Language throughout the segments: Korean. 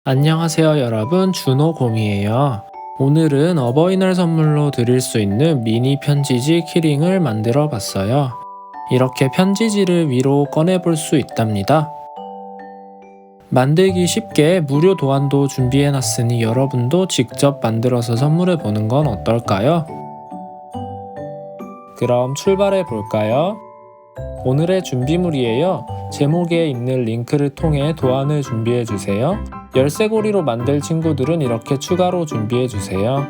안녕하세요 여러분, 준호곰이에요. 오늘은 어버이날 선물로 드릴 수 있는 미니 편지지 키링을 만들어 봤어요. 이렇게 편지지를 위로 꺼내 볼 수 있답니다. 만들기 쉽게 무료 도안도 준비해 놨으니 여러분도 직접 만들어서 선물해 보는 건 어떨까요? 그럼 출발해 볼까요? 오늘의 준비물이에요. 제목에 있는 링크를 통해 도안을 준비해 주세요. 열쇠고리로 만들 친구들은 이렇게 추가로 준비해 주세요.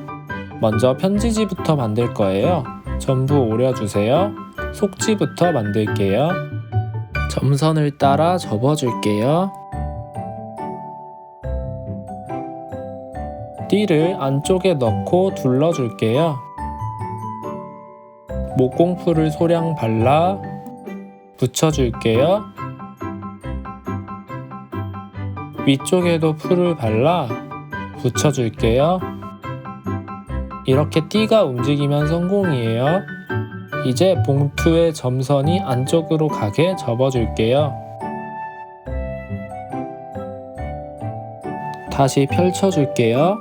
먼저 편지지부터 만들 거예요. 전부 오려주세요. 속지부터 만들게요. 점선을 따라 접어줄게요. 띠를 안쪽에 넣고 둘러줄게요. 목공풀을 소량 발라 붙여줄게요. 위쪽에도 풀을 발라 붙여줄게요. 이렇게 띠가 움직이면 성공이에요. 이제 봉투의 점선이 안쪽으로 가게 접어줄게요. 다시 펼쳐줄게요.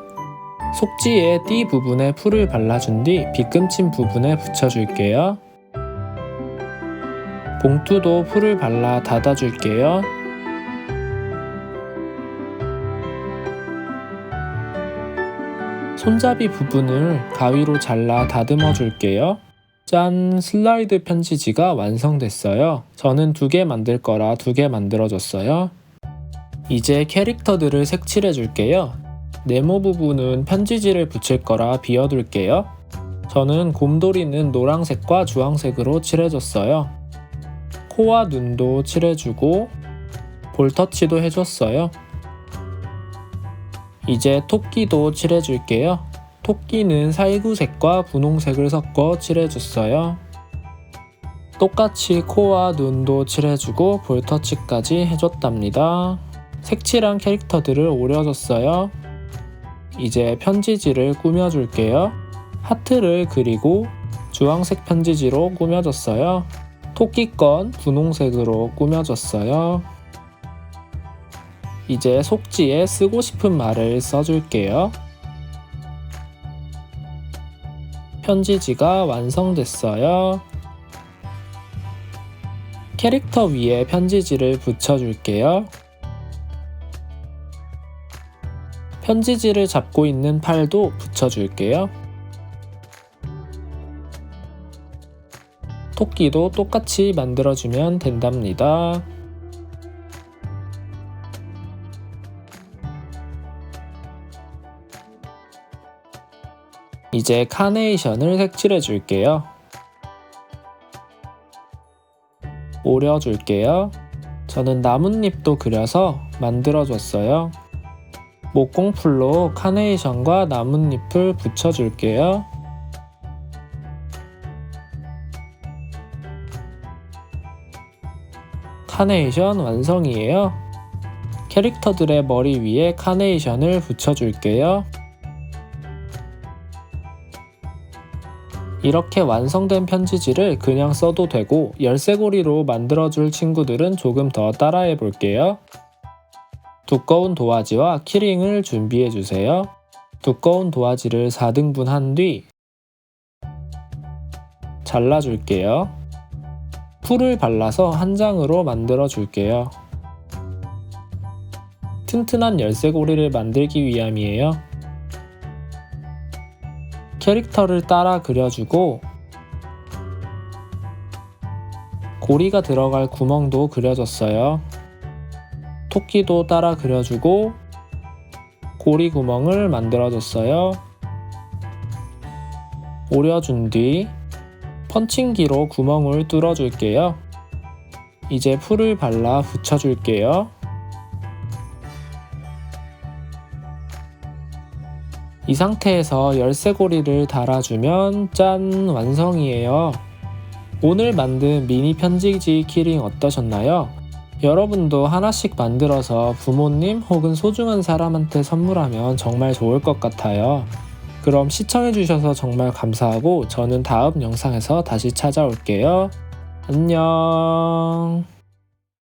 속지에 띠 부분에 풀을 발라준 뒤 빗금친 부분에 붙여줄게요. 봉투도 풀을 발라 닫아줄게요. 손잡이 부분을 가위로 잘라 다듬어 줄게요. 짠! 슬라이드 편지지가 완성됐어요. 저는 2개 만들 거라 2개 만들어줬어요. 이제 캐릭터들을 색칠해 줄게요. 네모 부분은 편지지를 붙일 거라 비워둘게요. 저는 곰돌이는 노란색과 주황색으로 칠해줬어요. 코와 눈도 칠해주고 볼터치도 해줬어요. 이제 토끼도 칠해줄게요. 토끼는 살구색과 분홍색을 섞어 칠해줬어요. 똑같이 코와 눈도 칠해주고 볼터치까지 해줬답니다. 색칠한 캐릭터들을 오려줬어요. 이제 편지지를 꾸며줄게요. 하트를 그리고 주황색 편지지로 꾸며줬어요. 토끼 건 분홍색으로 꾸며줬어요. 이제 속지에 쓰고 싶은 말을 써줄게요. 편지지가 완성됐어요. 캐릭터 위에 편지지를 붙여줄게요. 편지지를 잡고 있는 팔도 붙여줄게요. 토끼도 똑같이 만들어주면 된답니다. 이제 카네이션을 색칠해 줄게요. 오려 줄게요. 저는 나뭇잎도 그려서 만들어 줬어요. 목공풀로 카네이션과 나뭇잎을 붙여 줄게요. 카네이션 완성이에요. 캐릭터들의 머리 위에 카네이션을 붙여 줄게요. 이렇게 완성된 편지지를 그냥 써도 되고 열쇠고리로 만들어줄 친구들은 조금 더 따라해 볼게요. 두꺼운 도화지와 키링을 준비해주세요. 두꺼운 도화지를 4등분 한 뒤 잘라줄게요. 풀을 발라서 한 장으로 만들어줄게요. 튼튼한 열쇠고리를 만들기 위함이에요. 캐릭터를 따라 그려주고 고리가 들어갈 구멍도 그려줬어요. 토끼도 따라 그려주고 고리 구멍을 만들어줬어요. 오려준 뒤 펀칭기로 구멍을 뚫어줄게요. 이제 풀을 발라 붙여줄게요. 이 상태에서 열쇠고리를 달아주면 짠! 완성이에요. 오늘 만든 미니 편지지 키링 어떠셨나요? 여러분도 하나씩 만들어서 부모님 혹은 소중한 사람한테 선물하면 정말 좋을 것 같아요. 그럼 시청해주셔서 정말 감사하고 저는 다음 영상에서 다시 찾아올게요. 안녕.